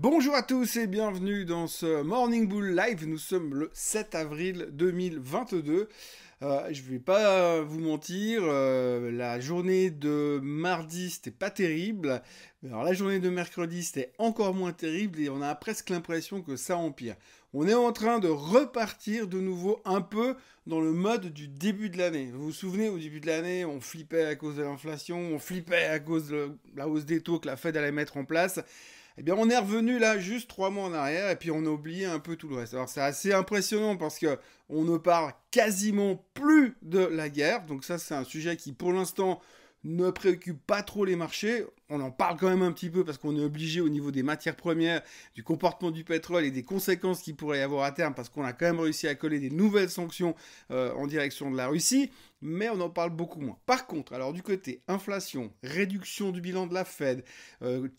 Bonjour à tous et bienvenue dans ce Morning Bull Live. Nous sommes le 7 avril 2022. Je vais pas vous mentir, la journée de mardi c'était pas terrible. Alors la journée de mercredi c'était encore moins terrible et on a presque l'impression que ça empire. On est en train de repartir de nouveau un peu dans le mode du début de l'année. Vous vous souvenez, au début de l'année, on flippait à cause de l'inflation, on flippait à cause de la hausse des taux que la Fed allait mettre en place. Eh bien, on est revenu là juste 3 mois en arrière et puis on a oublié un peu tout le reste. Alors, c'est assez impressionnant parce que on ne parle quasiment plus de la guerre. Donc ça, c'est un sujet qui, pour l'instant, ne préoccupe pas trop les marchés. On en parle quand même un petit peu parce qu'on est obligé au niveau des matières premières, du comportement du pétrole et des conséquences qu'il pourrait y avoir à terme parce qu'on a quand même réussi à coller des nouvelles sanctions en direction de la Russie, mais on en parle beaucoup moins. Par contre, alors du côté inflation, réduction du bilan de la Fed,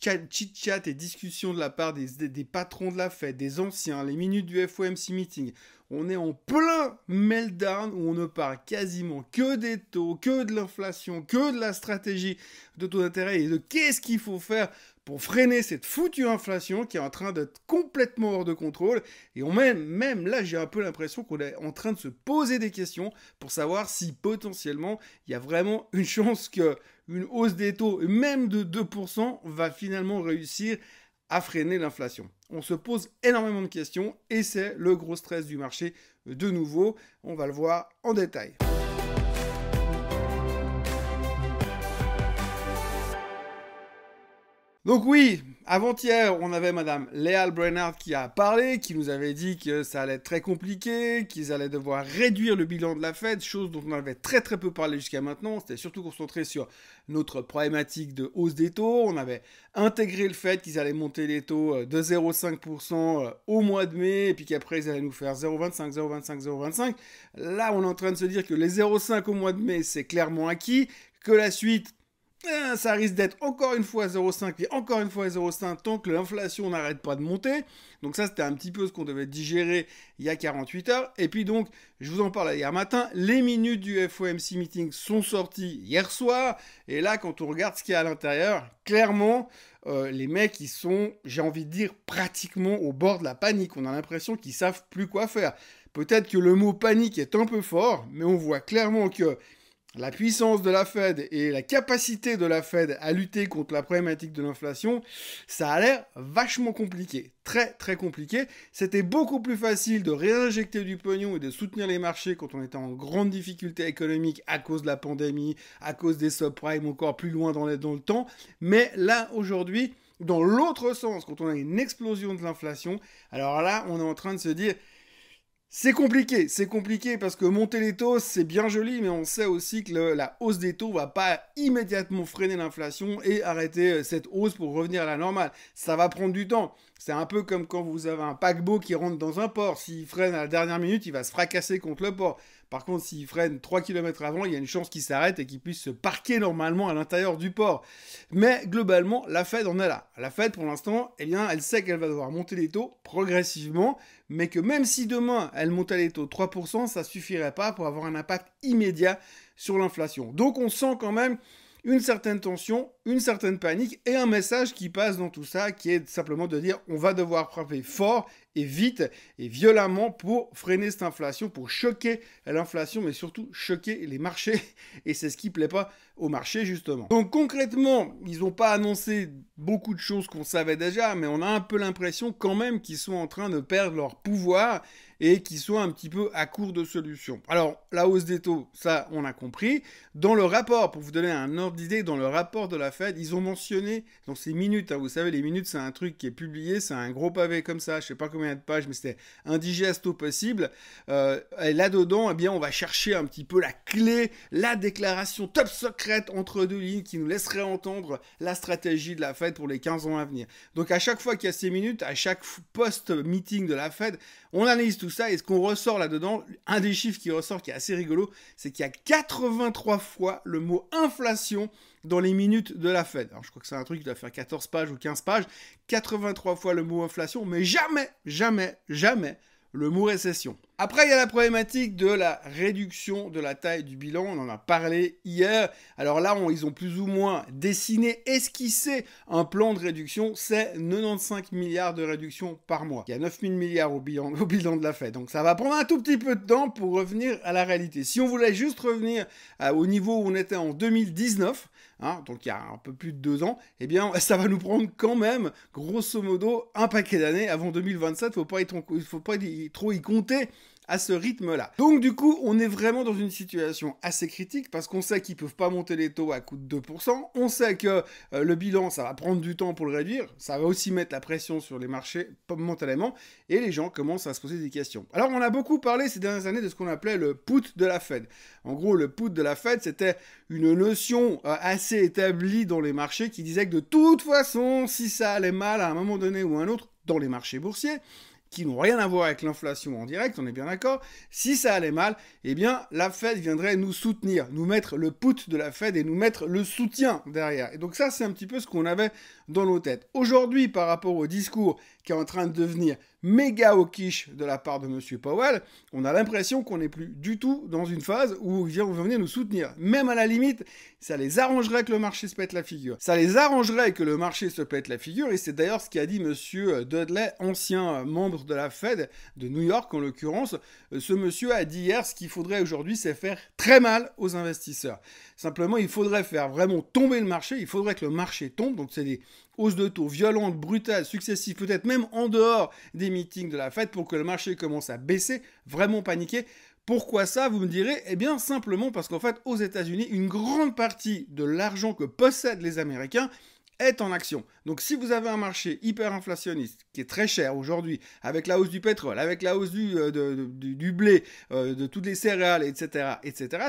chit-chat et discussion de la part des patrons de la Fed, des anciens, les minutes du FOMC meeting, on est en plein meltdown où on ne parle quasiment que des taux, que de l'inflation, que de la stratégie de taux d'intérêt et de qu'est-ce qu'il faut faire pour freiner cette foutue inflation qui est en train d'être complètement hors de contrôle. Et même là, j'ai un peu l'impression qu'on est en train de se poser des questions pour savoir si potentiellement il y a vraiment une chance qu'une hausse des taux, même de 2%, va finalement réussir à freiner l'inflation. On se pose énormément de questions et c'est le gros stress du marché de nouveau. On va le voir en détail. Donc oui, avant-hier, on avait Madame Lael Brainard qui a parlé, qui nous avait dit que ça allait être très compliqué, qu'ils allaient devoir réduire le bilan de la Fed, chose dont on avait très peu parlé jusqu'à maintenant. C'était surtout concentré sur notre problématique de hausse des taux. On avait intégré le fait qu'ils allaient monter les taux de 0,5% au mois de mai, et puis qu'après ils allaient nous faire 0,25, 0,25, 0,25. Là, on est en train de se dire que les 0,5 au mois de mai, c'est clairement acquis, que la suite, ça risque d'être encore une fois 0,5 et encore une fois 0,5 tant que l'inflation n'arrête pas de monter. Donc ça, c'était un petit peu ce qu'on devait digérer il y a 48 heures. Et puis donc, je vous en parlais hier matin, les minutes du FOMC meeting sont sorties hier soir. Et là, quand on regarde ce qu'il y a à l'intérieur, clairement, les mecs, ils sont, j'ai envie de dire, pratiquement au bord de la panique. On a l'impression qu'ils savent plus quoi faire. Peut-être que le mot panique est un peu fort, mais on voit clairement que la puissance de la Fed et la capacité de la Fed à lutter contre la problématique de l'inflation, ça a l'air vachement compliqué. Très compliqué. C'était beaucoup plus facile de réinjecter du pognon et de soutenir les marchés quand on était en grande difficulté économique à cause de la pandémie, à cause des subprimes encore plus loin dans le temps. Mais là, aujourd'hui, dans l'autre sens, quand on a une explosion de l'inflation, alors là, on est en train de se dire... C'est compliqué parce que monter les taux, c'est bien joli, mais on sait aussi que la hausse des taux va pas immédiatement freiner l'inflation et arrêter cette hausse pour revenir à la normale. Ça va prendre du temps. C'est un peu comme quand vous avez un paquebot qui rentre dans un port. S'il freine à la dernière minute, il va se fracasser contre le port. Par contre, s'il freine 3 km avant, il y a une chance qu'il s'arrête et qu'il puisse se parquer normalement à l'intérieur du port. Mais globalement, la Fed en est là. La Fed, pour l'instant, eh bien, elle sait qu'elle va devoir monter les taux progressivement, mais que même si demain, elle montait les taux de 3%, ça suffirait pas pour avoir un impact immédiat sur l'inflation. Donc, on sent quand même une certaine tension, une certaine panique et un message qui passe dans tout ça qui est simplement de dire on va devoir frapper fort et vite et violemment pour freiner cette inflation, pour choquer l'inflation mais surtout choquer les marchés et c'est ce qui plaît pas au marché justement. Donc concrètement, ils n'ont pas annoncé beaucoup de choses qu'on savait déjà mais on a un peu l'impression quand même qu'ils sont en train de perdre leur pouvoir et qu'ils sont un petit peu à court de solutions. Alors, la hausse des taux, ça, on a compris. Dans le rapport, pour vous donner un ordre d'idée, dans le rapport de la Fed, ils ont mentionné, dans ces minutes, vous savez, les minutes, c'est un truc qui est publié, c'est un gros pavé comme ça, je sais pas combien de pages, mais c'était indigeste au possible. Et là-dedans, eh bien, on va chercher un petit peu la clé, la déclaration top secrète entre deux lignes qui nous laisserait entendre la stratégie de la Fed pour les 15 ans à venir. Donc, à chaque fois qu'il y a ces minutes, à chaque post-meeting de la Fed, on analyse tout ça et ce qu'on ressort là-dedans, un des chiffres qui ressort qui est assez rigolo, c'est qu'il y a 83 fois le mot inflation dans les minutes de la Fed. Alors je crois que c'est un truc qui doit faire 14 pages ou 15 pages, 83 fois le mot inflation, mais jamais le mot récession. Après, il y a la problématique de la réduction de la taille du bilan. On en a parlé hier. Alors là, ils ont plus ou moins dessiné, esquissé un plan de réduction. C'est 95 milliards de réduction par mois. Il y a 9 000 milliards au bilan de la Fed. Donc ça va prendre un tout petit peu de temps pour revenir à la réalité. Si on voulait juste revenir au niveau où on était en 2019, donc il y a un peu plus de 2 ans, eh bien ça va nous prendre quand même, grosso modo, un paquet d'années avant 2027. Faut pas trop y compter à ce rythme-là. Donc du coup, on est vraiment dans une situation assez critique parce qu'on sait qu'ils peuvent pas monter les taux à coût de 2%, on sait que le bilan, ça va prendre du temps pour le réduire, ça va aussi mettre la pression sur les marchés momentanément, et les gens commencent à se poser des questions. Alors on a beaucoup parlé ces dernières années de ce qu'on appelait le put de la Fed. En gros, le put de la Fed, c'était une notion assez établie dans les marchés qui disait que de toute façon, si ça allait mal à un moment donné ou à un autre, dans les marchés boursiers, qui n'ont rien à voir avec l'inflation en direct, on est bien d'accord, si ça allait mal, eh bien, la Fed viendrait nous soutenir, nous mettre le put de la Fed et nous mettre le soutien derrière. Et donc ça, c'est un petit peu ce qu'on avait dans nos têtes. Aujourd'hui, par rapport au discours qui est en train de devenir méga hawkish de la part de M. Powell, on a l'impression qu'on n'est plus du tout dans une phase où ils vont venir nous soutenir. Même à la limite, ça les arrangerait que le marché se pète la figure. Ça les arrangerait que le marché se pète la figure, et c'est d'ailleurs ce qu'a dit M. Dudley, ancien membre de la Fed, de New York en l'occurrence. Ce monsieur a dit hier, ce qu'il faudrait aujourd'hui, c'est faire très mal aux investisseurs. Simplement, il faudrait faire vraiment tomber le marché, il faudrait que le marché tombe, donc c'est des hausses de taux violentes, brutales, successives, peut-être même en dehors des meetings de la Fed pour que le marché commence à baisser, vraiment paniquer. Pourquoi ça, vous me direz? Eh bien, simplement parce qu'en fait, aux États-Unis, une grande partie de l'argent que possèdent les Américains est en action. Donc si vous avez un marché hyper inflationniste qui est très cher aujourd'hui, avec la hausse du pétrole, avec la hausse du blé, de toutes les céréales, etc.,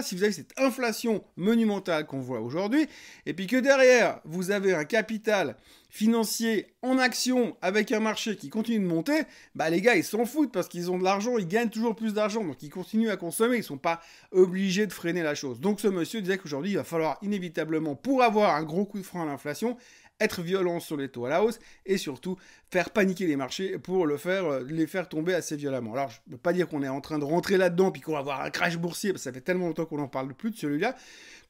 si vous avez cette inflation monumentale qu'on voit aujourd'hui, et puis que derrière, vous avez un capital financier en action avec un marché qui continue de monter, bah les gars, ils s'en foutent parce qu'ils ont de l'argent, ils gagnent toujours plus d'argent, donc ils continuent à consommer, ils ne sont pas obligés de freiner la chose. Donc ce monsieur disait qu'aujourd'hui, il va falloir inévitablement, pour avoir un gros coup de frein à l'inflation, être violent sur les taux à la hausse et surtout faire paniquer les marchés pour les faire tomber assez violemment. Alors, je ne peux pas dire qu'on est en train de rentrer là-dedans puis qu'on va avoir un crash boursier, parce que ça fait tellement longtemps qu'on n'en parle plus de celui-là,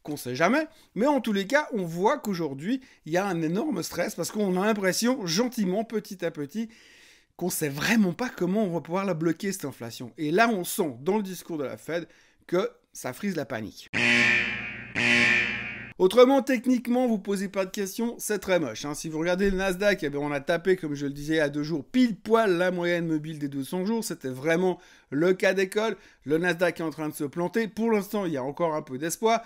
qu'on ne sait jamais. Mais en tous les cas, on voit qu'aujourd'hui, il y a un énorme stress parce qu'on a l'impression, gentiment, petit à petit, qu'on ne sait vraiment pas comment on va pouvoir la bloquer, cette inflation. Et là, on sent dans le discours de la Fed que ça frise la panique. Autrement, techniquement, vous posez pas de questions, c'est très moche. Si vous regardez le Nasdaq, eh bien, on a tapé, comme je le disais, à 2 jours, pile poil la moyenne mobile des 200 jours. C'était vraiment le cas d'école. Le Nasdaq est en train de se planter. Pour l'instant, il y a encore un peu d'espoir.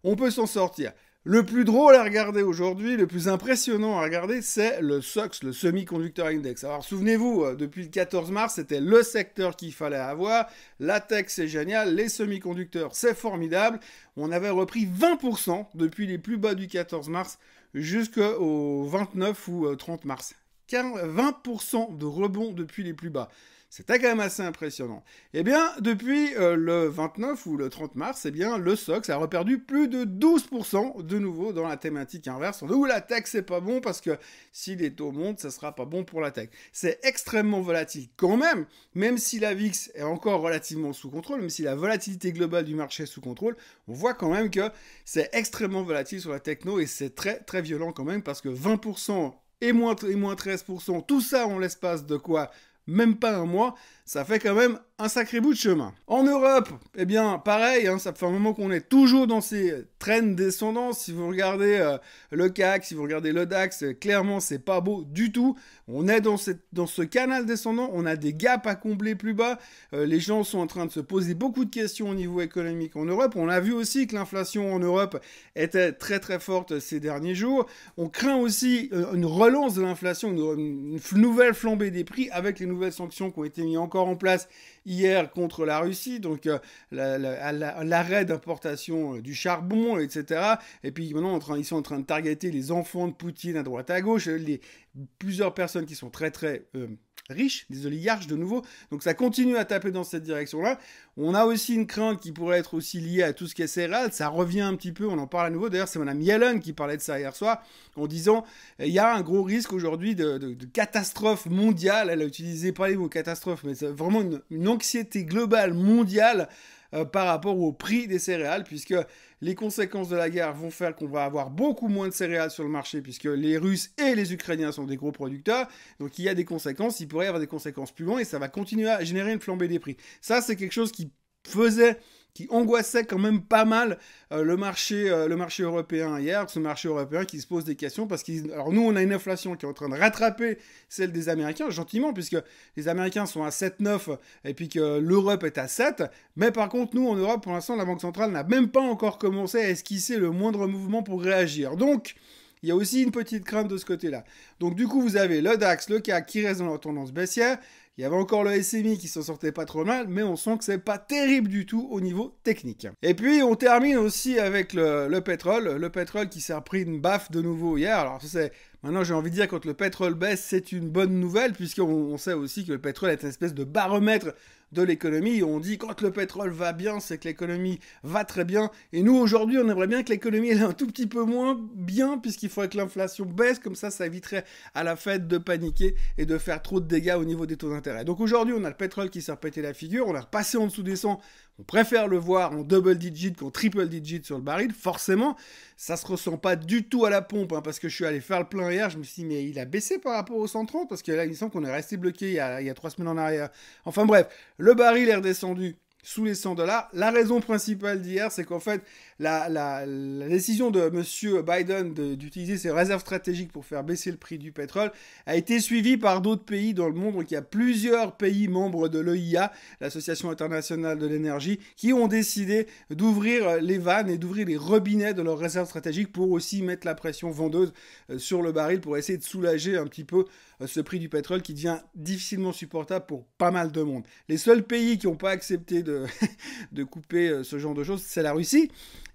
On peut s'en sortir. Le plus drôle à regarder aujourd'hui, le plus impressionnant à regarder, c'est le SOX, le Semiconductor Index. Alors souvenez-vous, depuis le 14 mars, c'était le secteur qu'il fallait avoir. La tech, c'est génial. Les semi-conducteurs, c'est formidable. On avait repris 20% depuis les plus bas du 14 mars jusqu'au 29 ou 30 mars. 20% de rebond depuis les plus bas. C'était quand même assez impressionnant. Eh bien, depuis le 29 ou le 30 mars, eh bien, le SOX a reperdu plus de 12% de nouveau dans la thématique inverse. Où la tech, c'est pas bon parce que si les taux montent, ça sera pas bon pour la tech. C'est extrêmement volatile quand même si la VIX est encore relativement sous contrôle, même si la volatilité globale du marché est sous contrôle, on voit quand même que c'est extrêmement volatile sur la techno et c'est très très violent quand même parce que 20% et moins 13%, tout ça en l'espace de quoi? Même pas un mois, ça fait quand même un sacré bout de chemin. En Europe, eh bien, pareil, ça fait un moment qu'on est toujours dans ces trends descendants. Si vous regardez le CAC, si vous regardez le DAX, clairement, c'est pas beau du tout. On est dans ce canal descendant, on a des gaps à combler plus bas. Les gens sont en train de se poser beaucoup de questions au niveau économique en Europe. On a vu aussi que l'inflation en Europe était très très forte ces derniers jours. On craint aussi une relance de l'inflation, une nouvelle flambée des prix avec les nouvelles sanctions qui ont été mises encore en place hier contre la Russie, donc l'arrêt d'importation du charbon, etc. Et puis maintenant, ils sont en train de targeter les enfants de Poutine à droite à gauche, plusieurs personnes qui sont très très riches, des oligarches de nouveau. Donc ça continue à taper dans cette direction-là. On a aussi une crainte qui pourrait être aussi liée à tout ce qui est céréales. Ça revient un petit peu, on en parle à nouveau. D'ailleurs, c'est Mme Yellen qui parlait de ça hier soir, en disant il y a un gros risque aujourd'hui de catastrophe mondiale. Elle a utilisé pas les mots catastrophe, mais c'est vraiment une anxiété globale mondiale par rapport au prix des céréales, puisque les conséquences de la guerre vont faire qu'on va avoir beaucoup moins de céréales sur le marché, puisque les Russes et les Ukrainiens sont des gros producteurs. Donc il y a des conséquences, il pourrait y avoir des conséquences plus loin, et ça va continuer à générer une flambée des prix. Ça, c'est quelque chose qui angoissait quand même pas mal le marché européen hier, ce marché européen qui se pose des questions parce alors nous on a une inflation qui est en train de rattraper celle des Américains, gentiment, puisque les Américains sont à 7,9 et puis que l'Europe est à 7, mais par contre nous en Europe pour l'instant la Banque Centrale n'a même pas encore commencé à esquisser le moindre mouvement pour réagir. Donc il y a aussi une petite crainte de ce côté-là. Donc du coup vous avez le DAX, le CAC qui reste dans leur tendance baissière. Il y avait encore le SMI qui s'en sortait pas trop mal, mais on sent que c'est pas terrible du tout au niveau technique. Et puis on termine aussi avec le pétrole qui s'est repris une baffe de nouveau hier. Alors maintenant j'ai envie de dire quand le pétrole baisse, c'est une bonne nouvelle, puisqu'on sait aussi que le pétrole est une espèce de baromètre de l'économie. On dit quand le pétrole va bien, c'est que l'économie va très bien. Et nous aujourd'hui, on aimerait bien que l'économie elle est un tout petit peu moins bien, puisqu'il faudrait que l'inflation baisse, comme ça éviterait à la Fed de paniquer et de faire trop de dégâts au niveau des taux d'intérêt. Donc aujourd'hui, on a le pétrole qui s'est repété la figure, on a repassé en dessous des 100. On préfère le voir en double digit qu'en triple digit sur le baril. Forcément, ça se ressent pas du tout à la pompe, hein, parce que je suis allé faire le plein hier, je me suis dit, mais il a baissé par rapport au 130, parce que là, il me semble qu'on est resté bloqué il y a 3 semaines en arrière. Enfin bref, le baril est redescendu sous les $100. La raison principale d'hier, c'est qu'en fait, la décision de M. Biden d'utiliser ses réserves stratégiques pour faire baisser le prix du pétrole a été suivie par d'autres pays dans le monde. Donc il y a plusieurs pays membres de l'EIA, l'Association internationale de l'énergie, qui ont décidé d'ouvrir les vannes et d'ouvrir les robinets de leurs réserves stratégiques pour aussi mettre la pression vendeuse sur le baril pour essayer de soulager un petit peu ce prix du pétrole qui devient difficilement supportable pour pas mal de monde. Les seuls pays qui n'ont pas accepté de couper ce genre de choses, c'est la Russie.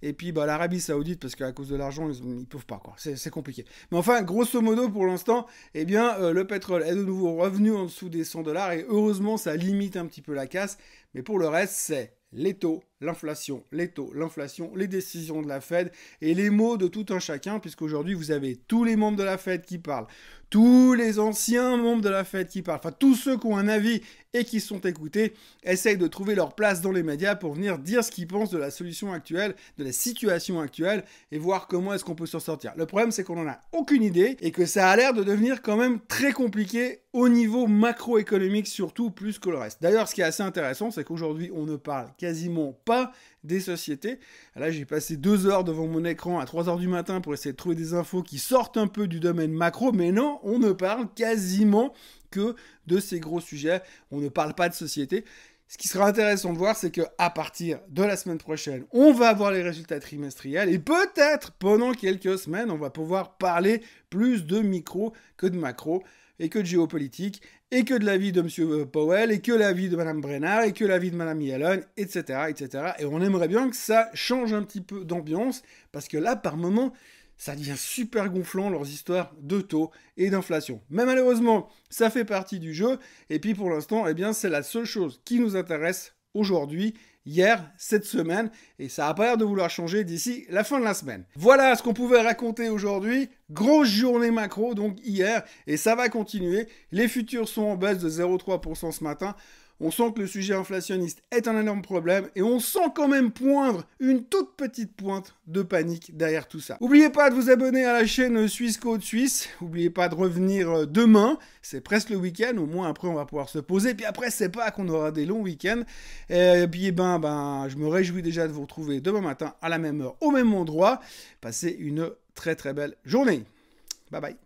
Et puis l'Arabie Saoudite, parce qu'à cause de l'argent, ils peuvent pas, quoi. C'est compliqué. Mais enfin, grosso modo, pour l'instant, eh bien, le pétrole est de nouveau revenu en dessous des $100. Et heureusement, ça limite un petit peu la casse. Mais pour le reste, c'est les taux, l'inflation, les décisions de la Fed et les mots de tout un chacun, puisqu'aujourd'hui, vous avez tous les membres de la Fed qui parlent, tous les anciens membres de la Fed qui parlent, enfin tous ceux qui ont un avis et qui sont écoutés, essayent de trouver leur place dans les médias pour venir dire ce qu'ils pensent de la solution actuelle, de la situation actuelle, et voir comment est-ce qu'on peut s'en sortir. Le problème, c'est qu'on n'en a aucune idée, et que ça a l'air de devenir quand même très compliqué au niveau macroéconomique, surtout plus que le reste. D'ailleurs, ce qui est assez intéressant, c'est qu'aujourd'hui, on ne parle quasiment pas des sociétés. Là, j'ai passé 2 heures devant mon écran à 3 heures du matin pour essayer de trouver des infos qui sortent un peu du domaine macro, mais non, on ne parle quasiment que de ces gros sujets. On ne parle pas de société. Ce qui sera intéressant de voir, c'est qu'à partir de la semaine prochaine, on va avoir les résultats trimestriels et peut-être pendant quelques semaines, on va pouvoir parler plus de micro que de macro et que de géopolitique, et que de l'avis de M. Powell, et que l'avis de Mme Brainard, et que l'avis de Mme Yellen, etc., etc. Et on aimerait bien que ça change un petit peu d'ambiance, parce que là, par moment, ça devient super gonflant, leurs histoires de taux et d'inflation. Mais malheureusement, ça fait partie du jeu, et puis pour l'instant, eh bien, c'est la seule chose qui nous intéresse aujourd'hui, hier, cette semaine, et ça n'a pas l'air de vouloir changer d'ici la fin de la semaine. Voilà ce qu'on pouvait raconter aujourd'hui. Grosse journée macro, donc hier, et ça va continuer. Les futurs sont en baisse de 0,3% ce matin. On sent que le sujet inflationniste est un énorme problème et on sent quand même poindre une toute petite pointe de panique derrière tout ça. N'oubliez pas de vous abonner à la chaîne Suisse Côte Suisse. N'oubliez pas de revenir demain. C'est presque le week-end. Au moins après on va pouvoir se poser. Puis après c'est pas qu'on aura des longs week-ends. Et puis je me réjouis déjà de vous retrouver demain matin à la même heure, au même endroit. Passez une très très belle journée. Bye bye.